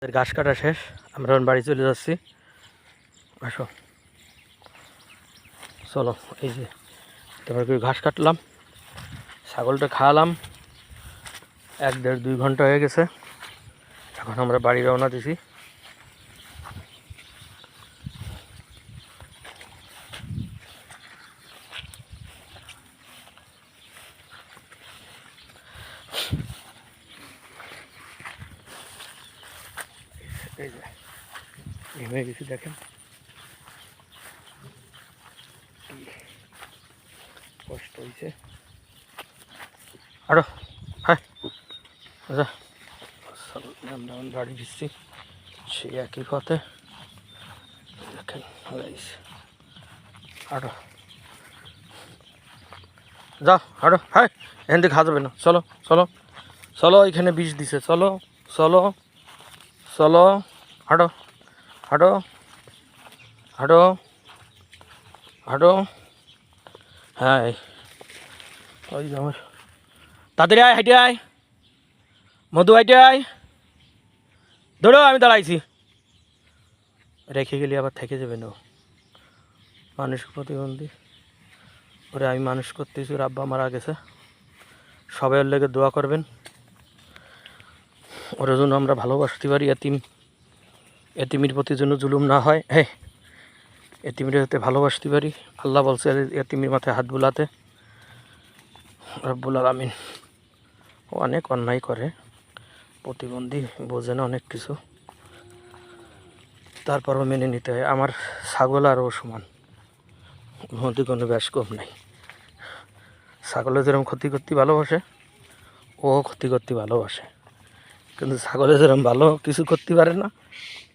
ঘাস কাটা শেষ, আমরা এখন বাড়ি চলে যাচ্ছি। আসো চলো, এই যে তারপর করে ঘাস কাটলাম, ছাগলটা খাওয়ালাম, 1-1.5-2 ঘন্টা হয়ে গেছে। এখন আমরা বাড়ি রওনা দিছি। এই যে নেমে গেছি, দেখেন কষ্ট হয়েছে। আরো হ্যাঁ, আচ্ছা আমরা এখন বাড়ি দিচ্ছি সেই একই পথে। দেখেন আরো যাও, আরো হ্যাঁ, এখান থেকে খাওয়া যাবে না। চলো চলো চলো, এখানে বিষ দিছে। চলো চলো চলো, হাঁটো হাঁটো হাঁটো হাঁটো। হ্যাঁ, ওই যে আমার তাড়াতাড়ি আয়, হাইটে আয় মধু, হাইটে আয়, ধরো আমি দাঁড়াইছি। রেখে গেলে আবার থেকে যাবে না, মানুষ প্রতিবন্ধী। ওরে আমি মানুষ করতেছি, ওর আব্বা মারা গেছে, সবাই ওর লেগে দোয়া করবেন। ওর জন্য আমরা ভালোবাসতে পারি, এতিমের প্রতি যেন জুলুম না হয়। হ্যাঁ, এতিমের হতে ভালোবাসতে পারি। আল্লাহ বলছে এতিমের মাথায় হাত বুলাতে। রব্বুল আলামিন অনেক অন্যায় করে, প্রতিবন্ধী বোঝে না অনেক কিছু, তারপরও মেনে নিতে হয়। আমার ছাগল আর ও সমান, মধ্যে কোনো ব্যাস কম নাই। ছাগলে যেরকম ক্ষতি করতে ভালোবাসে, ও ক্ষতি করতে ভালোবাসে, কিন্তু ছাগলে যেরকম ভালো কিছু করতে পারে না,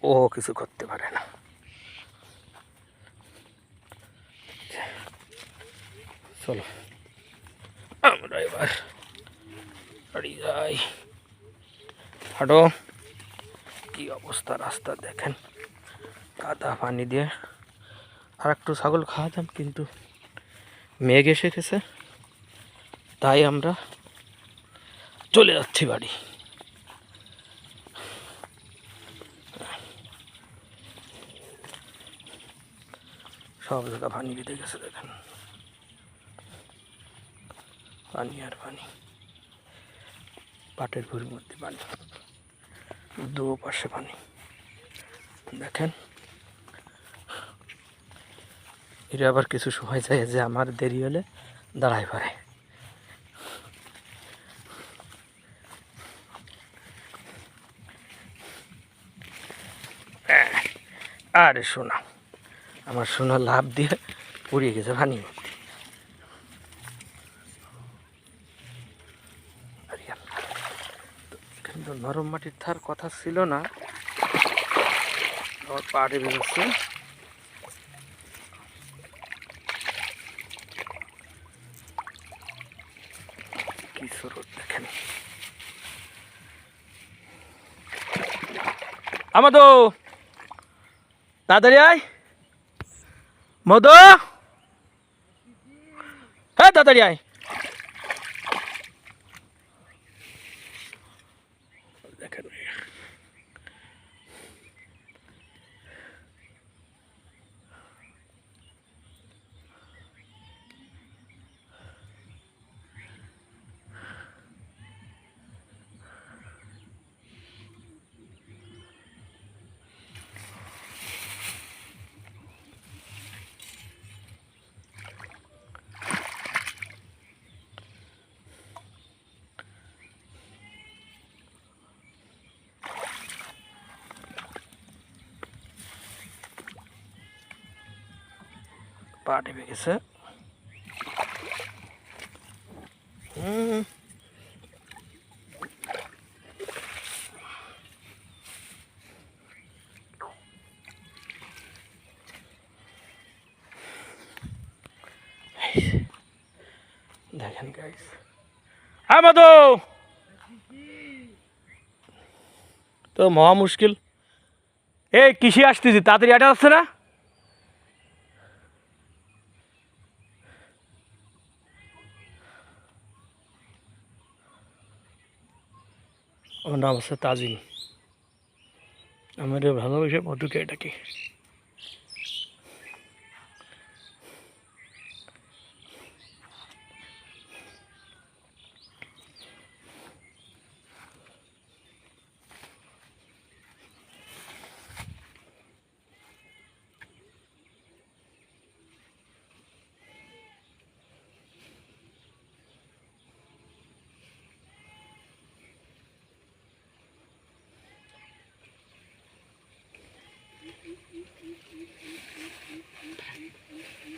ও কিছু করতে পারে না। চলো আমরা এবার বাড়ি যাই। হাঁটো, কি অবস্থা রাস্তা দেখেন, কাদা পানি দিয়ে। আর একটু ছাগল খাওয়াতাম, কিন্তু মেঘ এসে গেছে, তাই আমরা চলে যাচ্ছি বাড়ি। সব জায়গা পানি বেঁধে গেছে, দেখেন পানি আর পানি, পাটের ভুঁড়ির মধ্যে পানি, দু পাশে পানি। দেখেন এটা আবার কিছু সময় যায় যে আমার দেরি হলে দাঁড়ায় পারে। আরে সোনা, আমার সোনা লাভ দিয়ে পুড়িয়ে গেছে পানি। কিন্তু নরম মাটির থার কথা ছিল না, আমার পাড়ে বেরোচ্ছে। কি স্রোত দেখেন। আমাদো তাড়াতাড়ি আয় মধু, হ্যাঁ তাড়াতাড়ি আয়। দেখেন পা টিপে গেছে। দেখেন গাইস, হ্যাঁ মধু তো মহা মুশকিল। এই কৃষি আসতেছি, তাড়াতাড়ি এটা আসছে না। আমার নাম হচ্ছে তাজিম। আমার ভালোবেসে মধুকে ডাকি।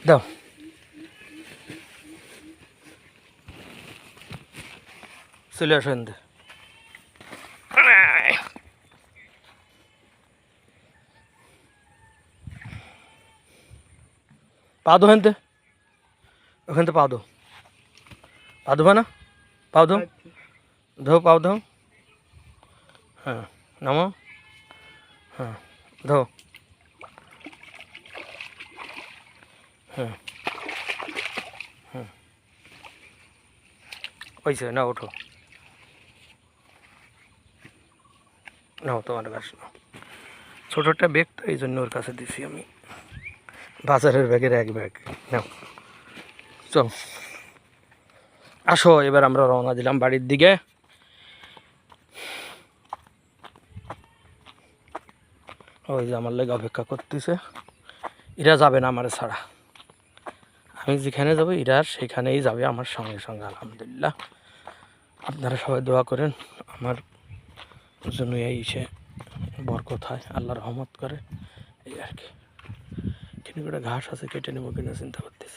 দাও চলে আসো এনতে। পা দো হেনতে, ওখানতে পা দো, পা দেবো না, পাও দো, ধো পাও ধো, হ্যাঁ নামো, হ্যাঁ ধো, হ্যাঁ হ্যাঁ ওইসে না ওঠো, নাও তোমার কাছে নাও। ছোটো একটা ব্যাগ তো এই জন্য ওর কাছে দিছি আমি, বাজারের ব্যাগের এক ব্যাগ। নাও চল আসো, এবার আমরা রওনা দিলাম বাড়ির দিকে। ওই যে আমার লেগে অপেক্ষা করতেছে, এরা যাবে না আমার ছাড়া, আমি যেখানে যাবো এরা সেখানেই যাবে আমার সঙ্গে সঙ্গে। আলহামদুলিল্লাহ, আপনারা সবাই দোয়া করেন আমার জন্য, এই সে বরকত হয়, আল্লাহ রহমত করে, এই আর কি। এখানে একটা ঘাস আছে, কেটে নেবো কিনা চিন্তা করতেছি।